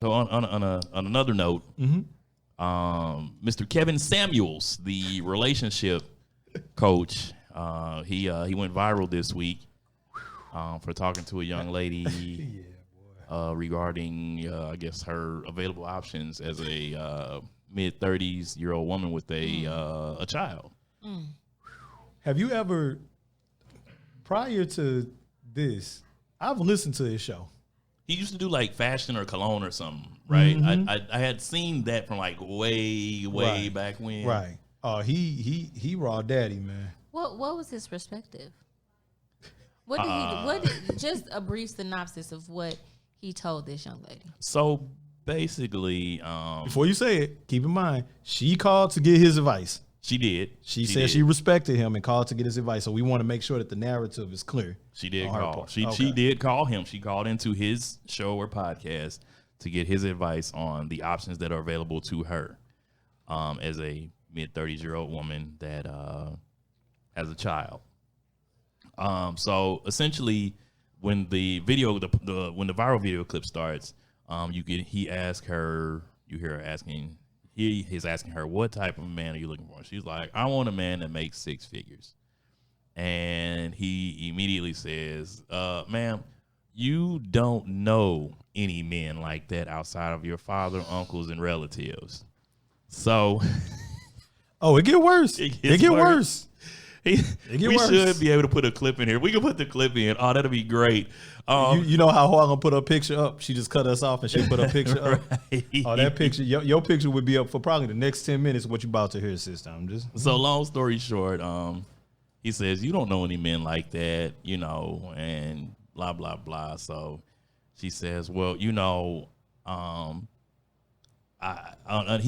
So on another note, Mr. Kevin Samuels, the relationship coach, he went viral this week for talking to a young lady regarding, I guess, her available options as a mid-30s-year-old woman with a child. Have you ever, prior to this, I've listened to his show. He used to do like fashion or cologne or something, right? I had seen that from like way back when. Right. Oh, he raw daddy, man. What was his perspective? What did he? What did, just a brief synopsis of what he told this young lady. So basically, before you say it, keep in mind she called to get his advice. She did. She said she respected him and called to get his advice. So we want to make sure that the narrative is clear. She did call. She did call him. She called into his show or podcast to get his advice on the options that are available to her as a mid-30s-year-old woman that has a child. So essentially, when the video, when the viral video clip starts, he asks her. You hear her asking. He's asking her, what type of man are you looking for? She's like, I want a man that makes six figures. And he immediately says, ma'am, you don't know any men like that outside of your father, uncles, and relatives. So. Oh, it get worse. It get worse. We should be able to put a clip in here. We can put the clip in. Oh, that'll be great. You know how Harlem put her picture up? She just cut us off and she put her picture up. Oh, that picture, your picture would be up for probably the next 10 minutes. What you about to hear, sister? So long story short, he says, you don't know any men like that, and blah, blah, blah. So she says, well, he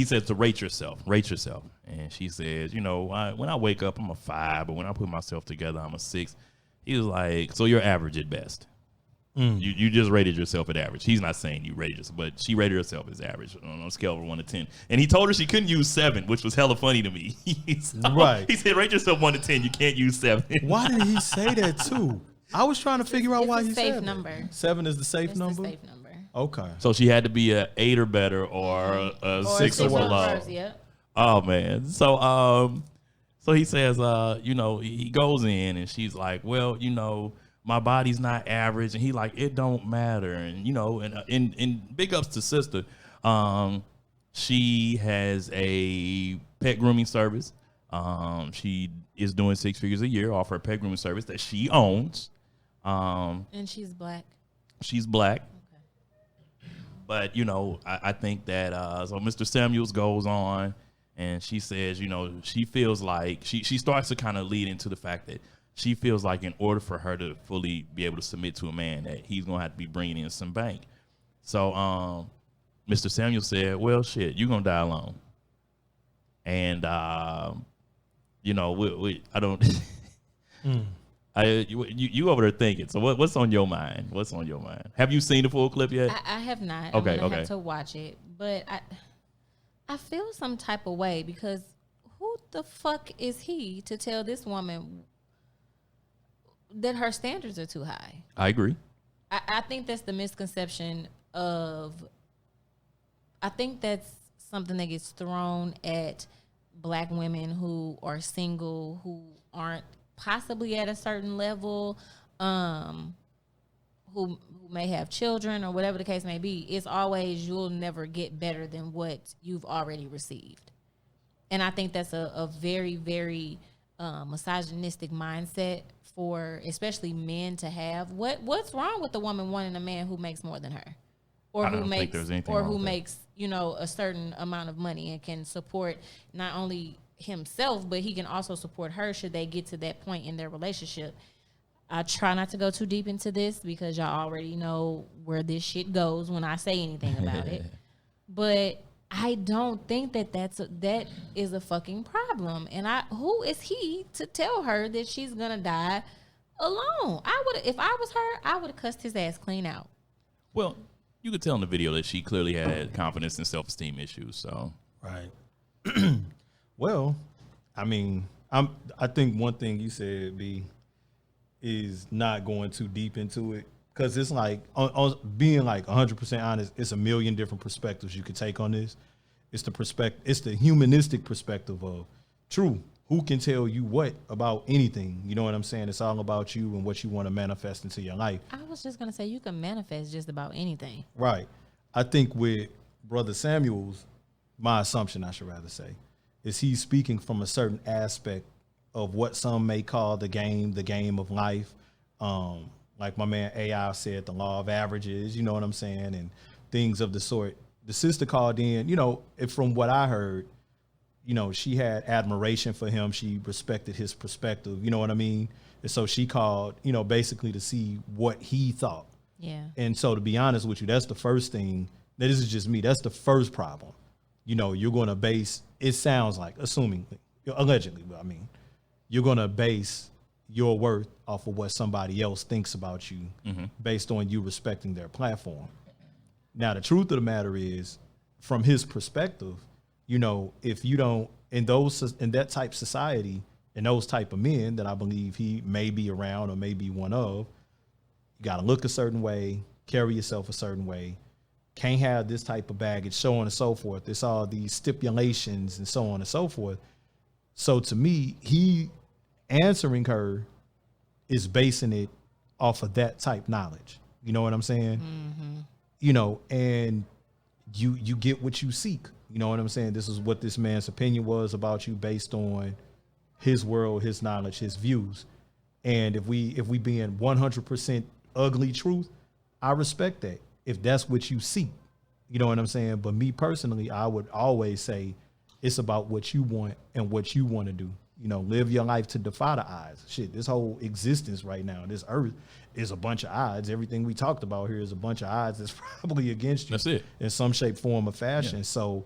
says to rate yourself. And she says, when I wake up, I'm a 5, but when I put myself together, I'm a 6. He was like, so you're average at best. You just rated yourself at average. He's not saying you rated yourself, but she rated herself as average on a scale of 1 to 10. And he told her she couldn't use 7, which was hella funny to me. Right. He said, rate yourself 1 to 10. You can't use 7. Why did he say that too? I was trying to figure out why he said safe number. 7 is the safe number? The safe number. Okay. So she had to be a 8 or better or a 6 or below. Yeah. Oh, man. So he says, he goes in and she's like, well, my body's not average. And he like, it don't matter. And, and big ups to sister. She has a pet grooming service. She is doing 6 figures a year off her pet grooming service that she owns. And she's black. She's black. Okay. But, I think that, so Mr. Samuels goes on and she says, she feels like she starts to kind of lead into the fact that she feels like in order for her to fully be able to submit to a man that he's going to have to be bringing in some bank. So Mr. Samuel said, well, shit, you're going to die alone. And, I don't, you over there thinking. So what's on your mind? What's on your mind? Have you seen the full clip yet? I have not. Okay, I'm gonna have to watch it. But I feel some type of way because who the fuck is he to tell this woman that her standards are too high? I agree. I think that's the misconception of, I think that's something that gets thrown at black women who are single, who aren't possibly at a certain level, who may have children or whatever the case may be. It's always, you'll never get better than what you've already received. And I think that's a very, very misogynistic mindset for especially men to have. What's wrong with the woman wanting a man who makes more than her, or who makes a certain amount of money and can support not only himself, but he can also support her should they get to that point in their relationship. I try not to go too deep into this because y'all already know where this shit goes when I say anything about it. But I don't think that is a fucking problem. And who is he to tell her that she's gonna die alone? If I was her, I would have cussed his ass clean out. Well, you could tell in the video that she clearly had confidence and self-esteem issues. So right. Well, I mean, I think one thing you said, B, is not going too deep into it. because it's like on being like 100% honest, it's a million different perspectives you could take on this. It's the humanistic perspective of true. Who can tell you what about anything? You know what I'm saying? It's all about you and what you want to manifest into your life. I was just gonna say you can manifest just about anything. Right. I think with Brother Samuel's, my assumption, I should rather say, is he's speaking from a certain aspect of what some may call the game of life. Like my man AI said, the law of averages, you know what I'm saying, and things of the sort. The sister called in, you know, from what I heard, you know, she had admiration for him. She respected his perspective, you know what I mean? And so she called, you know, basically to see what he thought. Yeah. And so to be honest with you, that's the first thing. This is just me. That's the first problem. You know, you're going to base, it sounds like, assumingly, allegedly, but I mean, you're going to base your worth off of what somebody else thinks about you based on you respecting their platform. Now, the truth of the matter is, from his perspective, you know, if you don't, in that type of society, and those type of men that I believe he may be around or may be one of, you got to look a certain way, carry yourself a certain way, can't have this type of baggage, so on and so forth. It's all these stipulations and so on and so forth. So to me, he answering her is basing it off of that type knowledge. You know what I'm saying? Mm-hmm. You know, and you get what you seek. You know what I'm saying? This is what this man's opinion was about you based on his world, his knowledge, his views. And if we being 100% ugly truth, I respect that. If that's what you seek, you know what I'm saying? But me personally, I would always say it's about what you want and what you want to do. You know, live your life to defy the odds. Shit, this whole existence right now, this earth is a bunch of odds. Everything we talked about here is a bunch of odds that's probably against you. That's it. In some shape, form, or fashion. Yeah. So,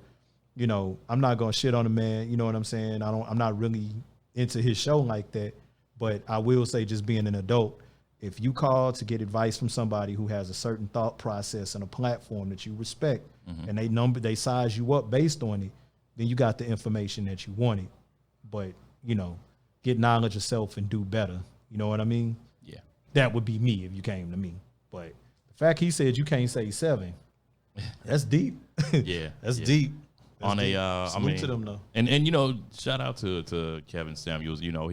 you know, I'm not gonna shit on the man. You know what I'm saying? I'm not really into his show like that. But I will say, just being an adult, if you call to get advice from somebody who has a certain thought process and a platform that you respect, and they size you up based on it, then you got the information that you wanted. But, you know, get knowledge of self and do better. You know what I mean? Yeah. That would be me if you came to me. But the fact he said you can't say 7, that's deep. Yeah. That's deep. That's on deep. I mean, to them though. And you know, shout out to Kevin Samuels. You know,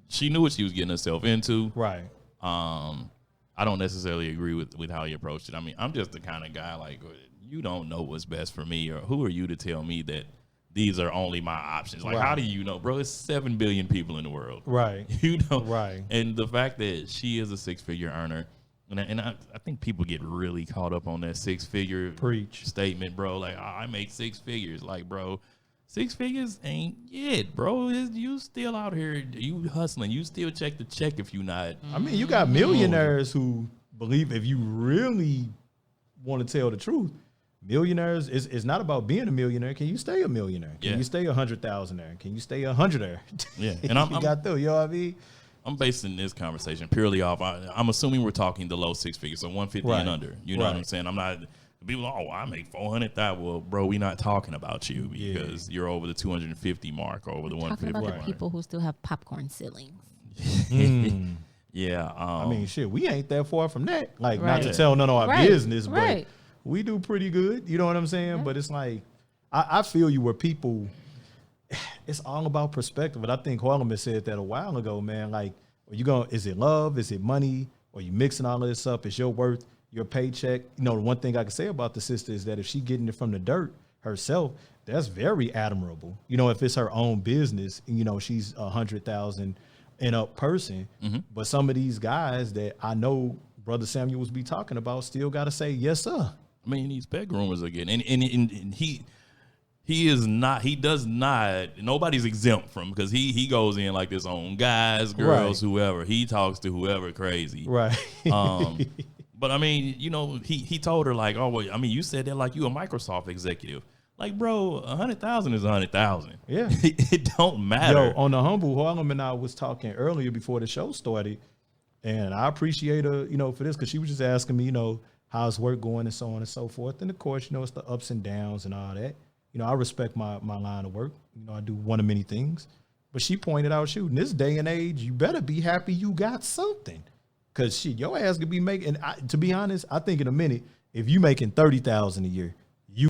she knew what she was getting herself into. Right. I don't necessarily agree with how he approached it. I mean, I'm just the kind of guy like, you don't know what's best for me, or who are you to tell me that these are only my options? Like, how do you know, bro? It's 7 billion people in the world. Right. You know? Right. And the fact that she is a 6-figure earner, and I think people get really caught up on that 6-figure statement, bro. Like, I make 6 figures. Like, bro, 6 figures ain't it, bro. You still out here, you hustling. You still check the check if you not. I mean, you got millionaires who believe, if you really want to tell the truth, millionaires is not about being a millionaire. Can you stay a millionaire? Can you stay 100,000-aire? Can you stay 100-aire? Yeah, and I'm got through. You know what I mean? I'm basing this conversation purely off. I'm assuming we're talking the low 6 figures, so 150 and under. You know what I'm saying? I'm not. People, I make 400,000. Well, bro, we're not talking about you because you're over the 250 mark or over the 150 talking about mark. the people who still have popcorn ceilings. Yeah. I mean, shit, we ain't that far from that. Like, not to tell none of our business, but we do pretty good. You know what I'm saying? Yeah. But it's like, I feel you where people, it's all about perspective. But I think Harlem has said that a while ago, man. Like, is it love? Is it money? Or you mixing all of this up? Is your worth, your paycheck? You know, the one thing I can say about the sister is that if she getting it from the dirt herself, that's very admirable. You know, if it's her own business, you know, she's 100,000 and up person. But some of these guys that I know Brother Samuels be talking about still got to say, yes, sir. I mean, these peg rumors again. And he does not, nobody's exempt from, because he goes in like this on guys, girls, whoever. He talks to whoever crazy. Right. But I mean, you know, he told her like, oh, well, I mean, you said that like you a Microsoft executive. Like, bro, 100,000 is 100,000. Yeah. It don't matter. Yo, on the humble, Harlem and I was talking earlier before the show started, and I appreciate her, you know, for this, because she was just asking me, you know, how's work going and so on and so forth. And of course, you know, it's the ups and downs and all that. You know, I respect my line of work. You know, I do one of many things. But she pointed out, shoot, in this day and age, you better be happy you got something. Cause shit, your ass could be making. To be honest, I think in a minute, if you making $30,000 a year,